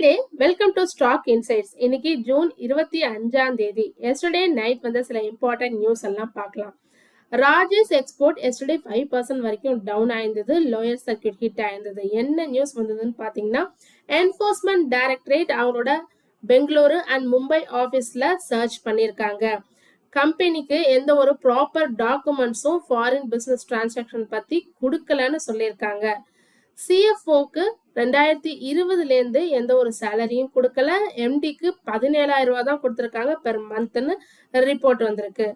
Day welcome to stock insights. இன்னைக்கு June 25 yesterday night வந்து சில இம்பார்ட்டன்ட் நியூஸ் எல்லாம் பார்க்கலாம். ராஜேஷ் எக்ஸ்போர்ட் எஸ்டர்டே 5% வரைக்கும் டவுன் ஆயிருந்தது. லோயர் சர்க்கியூட் ஹிட் ஆயிருந்தது. என்ன நியூஸ் வந்ததுன்னு பாத்தீங்கன்னா, என்போர்ஸ்மெண்ட் டைரக்டரேட் அவங்களோட பெங்களூரு அண்ட் மும்பை ஆபீஸ்ல சர்ச் பண்ணிருக்காங்க. கம்பெனிக்கு எந்த ஒரு ப்ராப்பர் டாக்குமெண்ட்ஸும் ஃபாரின் பிசினஸ் டிரான்சாக்ஷன் பத்தி கொடுக்கலன்னு சொல்லியிருக்காங்க. சிஎஃப்ஓக்கு 2020 எந்த ஒரு சேலரியும் கொடுக்கல. எம்டிக்கு 17,000 ரூபாய் தான் கொடுத்துருக்காங்க பெர் மந்த்னு ரிப்போர்ட் வந்திருக்கு.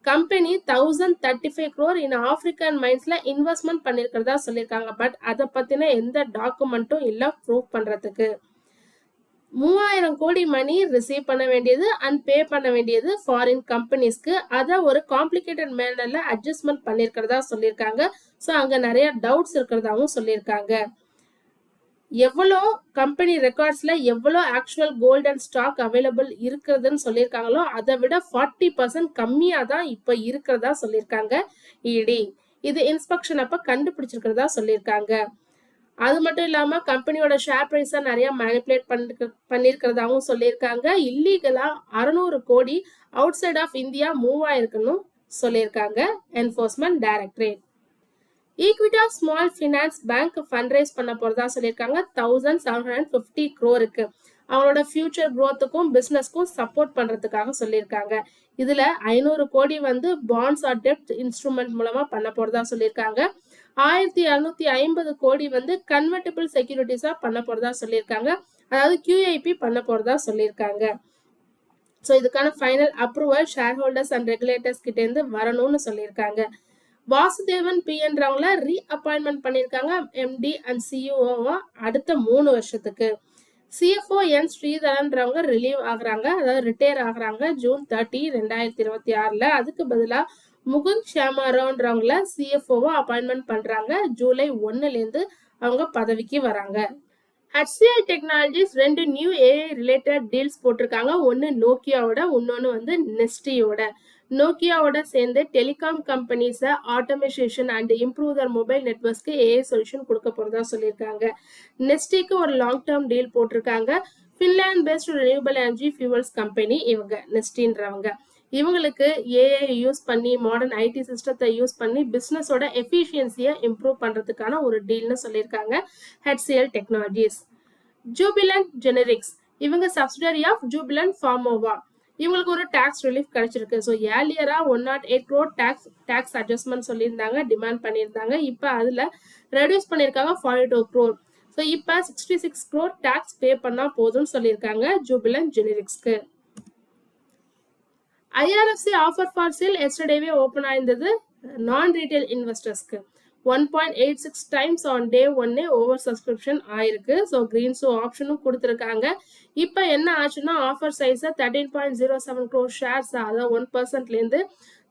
கம்பெனி 1035 crore இன் ஆப்பிரிக்கன் மைன்ஸ்ல இன்வெஸ்ட்மெண்ட் பண்ணிருக்கிறதா சொல்லியிருக்காங்க. பட் அதை பத்தின எந்த டாக்குமெண்ட்டும் இல்ல ப்ரூவ் பண்றதுக்கு. 3000 கோடி மணி ரிசீவ் பண்ண வேண்டியது அண்ட் பே பண்ண வேண்டியது ஃபாரின் கம்பெனிஸ்க்கு. அதை ஒரு காம்ப்ளிகேட்டட் மேனர்ல அட்ஜஸ்ட்மெண்ட் பண்ணிருக்கிறதா சொல்லியிருக்காங்க. ஸோ அங்க நிறைய டவுட்ஸ் இருக்கிறதாவும் சொல்லியிருக்காங்க. எவ்வளோ கம்பெனி ரெக்கார்ட்ஸ்ல எவ்வளோ actual gold and stock available இருக்கிறதுன்னு சொல்லியிருக்காங்களோ அதை விட 40% கம்மியா தான் இப்ப இருக்கிறதா சொல்லியிருக்காங்க இடி. இது இன்ஸ்பெக்ஷன் அப்ப கண்டுபிடிச்சிருக்கிறதா சொல்லியிருக்காங்க. அது மட்டும் இல்லாம கம்பெனியோட ஷேர் பிரைஸ நிறைய மேனிபுலேட் பண்ணிருக்கிறதாவும் சொல்லியிருக்காங்க. இல்லீகலா 600 கோடி outside of India move ஆயிருக்குன்னு சொல்லியிருக்காங்க Enforcement Directorate. Equitas Small Finance Bank fund raise பண்ண போறதா சொல்லியிருக்காங்க. 1750 crore அவங்களோட ஃபியூச்சர் growthக்கும் பிசினஸ்க்கும் சப்போர்ட் பண்றதுக்காக சொல்லியிருக்காங்க. இதுல 500 கோடி வந்து பாண்ட்ஸ் ஆர் டெப்ட் இன்ஸ்ட்ருமெண்ட் மூலமா பண்ண போறதா சொல்லியிருக்காங்க. 1250 கோடி வந்து கன்வெர்டிபிள் செக்யூரிட்டிஸா பண்ண போறதா சொல்லியிருக்காங்க. அதாவது QIP பண்ண போறதா சொல்லியிருக்காங்க. ஸோ இதுக்கான final approval share holders and regulators கிட்ட இருந்து வரணும்னு சொல்லியிருக்காங்க. வாசுதேவன் பிஎன்றவங்கள ரீஅப்பாயின்மெண்ட் பண்ணியிருக்காங்க எம்டி அண்ட் சிஇஓவா அடுத்த 3 வருஷத்துக்கு. சிஎஃப்ஓ என் ஸ்ரீதரன்றவங்க ரிலீவ் ஆகுறாங்க, அதாவது ரிட்டையர் ஆகுறாங்க ஜூன் 30, 2026. அதுக்கு பதிலா முகுந்த் ஷியாமாராவ்ன்றவங்கள சிஎஃப்ஓவா அப்பாயின்மெண்ட் பண்றாங்க. ஜூலை 1 அவங்க பதவிக்கு வராங்க. HCL Technologies 2 new AI related deals போட்டிருக்காங்க. ஒன்னு நோக்கியாவோட, இன்னொன்னு வந்து நெஸ்டியோட. நோக்கியாவோட சேர்ந்து டெலிகாம் கம்பெனிஸை automation and improve their mobile நெட்வொர்க்ஸ்க்கு ஏஐ சொல்யூஷன் கொடுக்க போறதா சொல்லியிருக்காங்க. நெஸ்டிக்கு ஒரு லாங் டேர்ம் டீல் போட்டிருக்காங்க. Finland based renewable energy fuels company இவங்க நெஸ்டின்றவங்க. இவங்களுக்கு ஏஐ யூஸ் பண்ணி மாடர்ன் ஐடி சிஸ்டத்தை யூஸ் பண்ணி பிசினஸோட எஃபிஷியன்சியை இம்ப்ரூவ் பண்றதுக்கான ஒரு டீல்னு சொல்லியிருக்காங்க HCL டெக்னாலஜிஸ். ஜூபிலண்ட் ஜெனரிக்ஸ் இவங்க சப்சிடரி ஆஃப் ஜூபிலண்ட் ஃபார்மோவா. இவங்களுக்கு ஒரு டாக்ஸ் ரிலீஃப் கிடைச்சிருக்கு. ஸோ ஏர்லியரா 108 crore டாக்ஸ் அட்ஜஸ்ட்மெண்ட் சொல்லியிருந்தாங்க, டிமாண்ட் பண்ணியிருந்தாங்க. இப்போ அதுல ரெடியூஸ் பண்ணியிருக்காங்க 42 crore. ஸோ இப்போ 66 crore டாக்ஸ் பே பண்ணா போதும்னு சொல்லியிருக்காங்க ஜூபிலண்ட் ஜெனரிக்ஸ்க்கு. IRFC ஆஃபர் ஃபார் சேல் எஸ்டர்டேவே ஓப்பன் ஆயிருந்தது நான் ரீட்டைல் இன்வெஸ்டர்ஸ்க்கு. 1.86 times on day 1 over subscription ஆயிருக்கு. ஸோ கிரீன் ஷோ ஆப்ஷனும் கொடுத்துருக்காங்க. இப்போ என்ன ஆச்சுன்னா ஆஃபர் சைஸை 13.07 crore ஷேர்ஸ், அதாவது 1%லேருந்து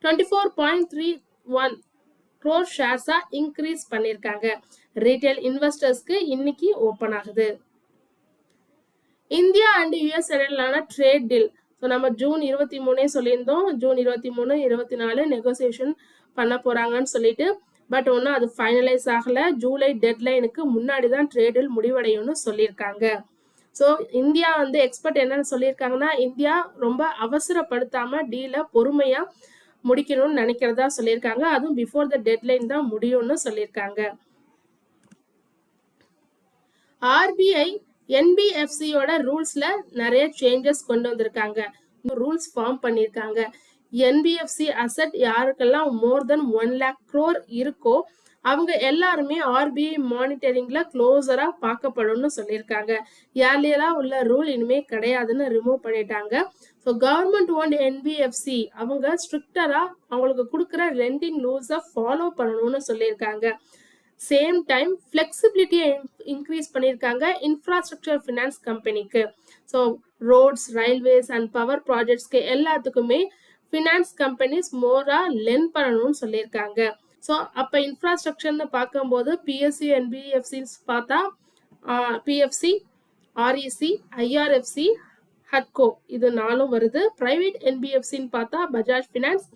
24.31 crore ஷேர்ஸா இன்க்ரீஸ் பண்ணியிருக்காங்க. ரீட்டைல் இன்வெஸ்டர்ஸ்க்கு இன்னைக்கு ஓப்பன் ஆகுது. இந்தியா அண்ட் US இடையிலான ட்ரேட் டீல். ஸோ நம்ம ஜூன் 23 சொல்லியிருந்தோம். ஜூன் 23, 24 நெகோசியேஷன் பண்ண போறாங்கன்னு சொல்லிட்டு. பட் ஒன்றும் அது ஃபைனலைஸ் ஆகல. ஜூலை டெட்லைனுக்கு முன்னாடி தான் ட்ரேட் டீல் முடிவடையும்னு சொல்லியிருக்காங்க. ஸோ இந்தியா வந்து எக்ஸ்பர்ட் என்னன்னு சொல்லியிருக்காங்கன்னா, இந்தியா ரொம்ப அவசரப்படுத்தாம டீலை பொறுமையா முடிக்கணும்னு நினைக்கிறதா சொல்லியிருக்காங்க. அதுவும் பிஃபோர் த டெட்லைன் தான் முடியும்னு சொல்லியிருக்காங்க. RBI NBFCயோட ரூல்ஸ்ல நிறைய சேஞ்சஸ் கொண்டு வந்திருக்காங்க. ரூல்ஸ் ஃபார்ம் பண்ணியிருக்காங்க. NBFC அசெட் யாருக்கெல்லாம் மோர் தென் 1 lakh crore இருக்கோ அவங்க எல்லாருமே RBI மானிட்டரிங்ல க்ளோஸரா பார்க்கப்படும்னு சொல்லியிருக்காங்க. ஏர்லியரா உள்ள ரூல் இனிமே கிடையாதுன்னு ரிமூவ் பண்ணிட்டாங்க. ஸோ கவர்மெண்ட் ஓன்ட் NBFC அவங்க ஸ்ட்ரிக்டரா அவங்களுக்கு கொடுக்குற லெண்டிங் ரூல்ஸை ஃபாலோ பண்ணணும்னு சொல்லியிருக்காங்க. சேம் டைம் ஃபிளெக்சிபிலிட்டியை இன்க்ரீஸ் பண்ணியிருக்காங்க இன்ஃப்ராஸ்ட்ரக்சர் ஃபினான்ஸ் கம்பெனிக்கு. So roads, railways and power ப்ராஜெக்ட்ஸ்க்கு எல்லாத்துக்குமே ஃபினான்ஸ் கம்பெனிஸ் மோரா லென் பண்ணணும்னு சொல்லியிருக்காங்க. ஸோ அப்போ இன்ஃப்ராஸ்ட்ரக்சர்னு பார்க்கும்போது PSU NBFCs பார்த்தா PFC, REC, IRFC, HUDCO இது 4 வருது. பிரைவேட் NBFCன்னு பார்த்தா Bajaj finance,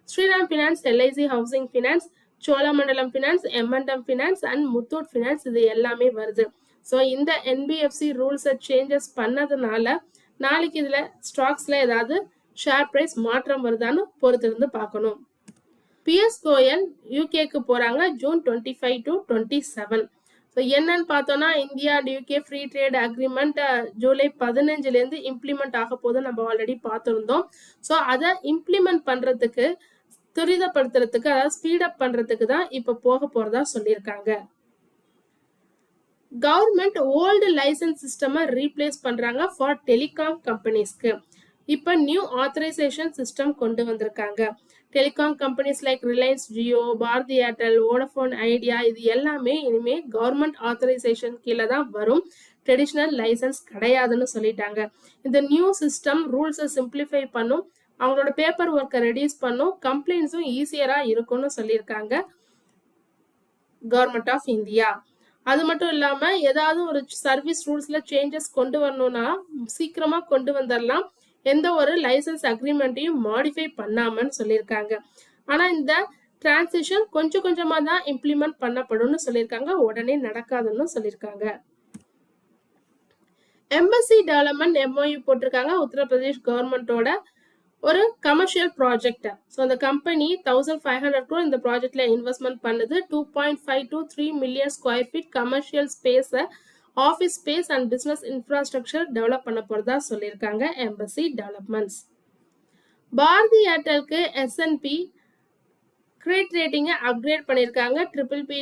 Shriram finance, LIC housing finance, Cholamandalam finance, M&M finance and Muthoot finance இது எல்லாமே வருது. ஸோ இந்த என்பிஎஃப்சி ரூல்ஸை சேஞ்சஸ் பண்ணதுனால நாளைக்கு இதில் ஸ்டாக்ஸில் ஏதாவது ஷேர் ப்ரைஸ் மாற்றம் வருதான்னு பொறுத்திருந்து பார்க்கணும். பிஎஸ் கோயல் யூகேக்கு போகிறாங்க ஜூன் 25 to 27. ஸோ என்னன்னு பார்த்தோன்னா India and UK free trade agreement July 15 implement ஆக போது நம்ம ஆல்ரெடி பார்த்துருந்தோம். ஸோ அதை இம்ப்ளிமெண்ட் பண்ணுறதுக்கு துரிதப்படுத்துறதுக்கு அதாவது ஸ்பீடப் பண்ணுறதுக்கு தான் இப்போ போக போகிறதா சொல்லியிருக்காங்க. கவர்மெண்ட் ஓல்டு லைசன்ஸ் சிஸ்டமை ரீப்ளேஸ் பண்ணுறாங்க ஃபார் டெலிகாம் கம்பெனிஸ்க்கு. இப்போ நியூ ஆத்தரைசேஷன் சிஸ்டம் கொண்டு வந்திருக்காங்க. Telecom companies like Reliance Jio, Bharti Airtel, Vodafone Idea இது எல்லாமே இனிமே கவர்மெண்ட் ஆத்தரைசேஷன் கீழே தான் வரும், ட்ரெடிஷ்னல் லைசன்ஸ் கிடையாதுன்னு சொல்லிட்டாங்க. இந்த நியூ சிஸ்டம் ரூல்ஸை சிம்பிளிஃபை பண்ணும், அவங்களோட பேப்பர் ஒர்க்கை ரெடியூஸ் பண்ணும், கம்ப்ளைண்ட்ஸும் ஈஸியராக இருக்கும்னு சொல்லியிருக்காங்க கவர்மெண்ட் ஆஃப் இந்தியா. அது மட்டும் இல்லாமல் ஏதாவது ஒரு சர்வீஸ் ரூல்ஸில் சேஞ்சஸ் கொண்டு வரணும்னா சீக்கிரமாக கொண்டு வந்துடலாம், எந்த ஒரு லைசன்ஸ் அக்ரிமெண்ட்டையும் மாடிஃபை பண்ணாமன்னு சொல்லியிருக்காங்க. ஆனால் இந்த டிரான்சிஷன் கொஞ்சம் கொஞ்சமாக தான் இம்ப்ளிமெண்ட் பண்ணப்படும்னு சொல்லியிருக்காங்க, உடனே நடக்காதுன்னு சொல்லியிருக்காங்க. எம்பசி டெவலப்மெண்ட் எம்ஓயு போட்டிருக்காங்க உத்தரப்பிரதேஷ் கவர்மெண்டோட ஒரு கமர்ஷியல் ப்ராஜெக்ட். ஸோ அந்த கம்பெனி 1500 crore இந்த ப்ராஜெக்ட்ல இன்வெஸ்ட்மெண்ட் பண்ணுது. 2.5 to 3 million square feet commercial ஸ்பேஸை office space and business infrastructure develop பண்ண போகிறதா சொல்லியிருக்காங்க எம்பசி டெவலப்மெண்ட்ஸ். பாரதி ஏர்டெலுக்கு S&P கிரெடிட் ரேட்டிங்கை அப்கிரேட் பண்ணியிருக்காங்க. BBB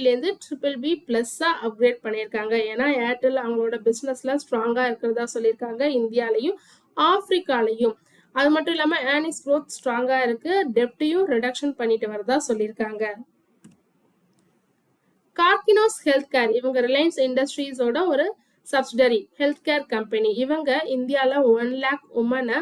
BBB+ அப்கிரேட் பண்ணியிருக்காங்க. ஏன்னா ஏர்டெல் அவங்களோட பிஸ்னஸில் ஸ்ட்ராங்காக இருக்கிறதா சொல்லியிருக்காங்க, இந்தியாலையும் ஆப்பிரிக்காலையும். அது மட்டும் இல்லாமல் ஏர்னிங்ஸ் க்ரோத் ஸ்ட்ராங்காக இருக்குது, டெப்டையும் ரிடக்ஷன் பண்ணிட்டு வரதா சொல்லியிருக்காங்க. கார்கினோஸ் ஹெல்த் கேர் இவங்க ரிலையன்ஸ் இண்டஸ்ட்ரீஸோட ஒரு சப்சிடரி ஹெல்த் கேர் கம்பெனி. இவங்க இந்தியாவில் 1 lakh உமனை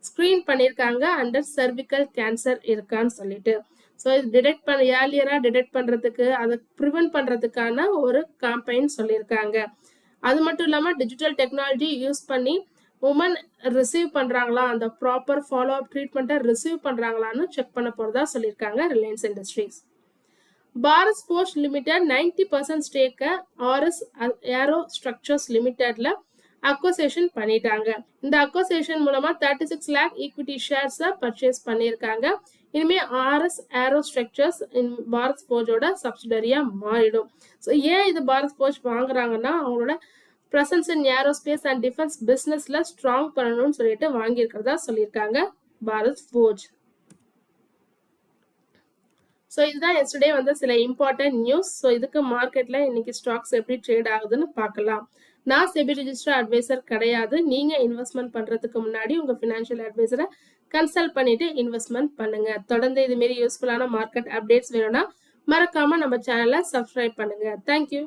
ஸ்க்ரீன் பண்ணியிருக்காங்க அண்டர் சர்விக்கல் கேன்சர் இருக்கான்னு சொல்லிட்டு. ஸோ இது ஏர்லியராக டிடெக்ட் பண்ணுறதுக்கு அதை ப்ரிவென்ட் பண்ணுறதுக்கான ஒரு கேம்பெயின் சொல்லியிருக்காங்க. அது மட்டும் இல்லாமல் டிஜிட்டல் டெக்னாலஜி யூஸ் பண்ணி உமன் ரிசீவ் பண்ணுறாங்களா, அந்த ப்ராப்பர் ஃபாலோ அப் ட்ரீட்மெண்ட்டை ரிசீவ் பண்ணுறாங்களான்னு செக் பண்ண போகிறதா சொல்லியிருக்காங்க Reliance Industries. Bharat Forge limited 90% ஸ்டேக்கை ஆர்எஸ் ஏரோ ஸ்ட்ரக்சர்ஸ் லிமிடெட்ல அக்வசேஷன் பண்ணிட்டாங்க. இந்த அக்வசேஷன் மூலமா 36 lakh ஈக்விட்டி ஷேர்ஸை பர்ச்சேஸ் பண்ணியிருக்காங்க. இனிமே ஆர்எஸ் ஏரோ ஸ்ட்ரக்சர்ஸ் பாரத் ஃபோர்ஜோட சப்சிடரியா மாறிடும். ஸோ ஏன் இது பாரத் ஃபோர்ஜ் வாங்குறாங்கன்னா அவங்களோட presence in aerospace and defence பிஸ்னஸ்ல ஸ்ட்ராங் பண்ணணும்னு சொல்லிட்டு வாங்கியிருக்கிறதா சொல்லியிருக்காங்க பாரத் ஃபோர்ஜ். ஸோ இதுதான் எஸ்டர்டே வந்து சில இம்பார்ட்டன்ட் நியூஸ். ஸோ இதுக்கு மார்க்கெட்ல இன்னைக்கு ஸ்டாக்ஸ் எப்படி ட்ரேட் ஆகுதுன்னு பார்க்கலாம். நான் செபி ரிஜிஸ்டர் அட்வைசர் கிடையாது. நீங்க இன்வெஸ்ட்மெண்ட் பண்றதுக்கு முன்னாடி உங்க ஃபினான்ஷியல் அட்வைசரை கன்சல்ட் பண்ணிட்டு இன்வெஸ்ட்மெண்ட் பண்ணுங்க. தொடர்ந்து இது மாரி யூஸ்ஃபுல்லான மார்க்கெட் அப்டேட்ஸ் வேணும்னா மறக்காம நம்ம சேனலை சப்ஸ்கிரைப் பண்ணுங்க. தேங்க்யூ.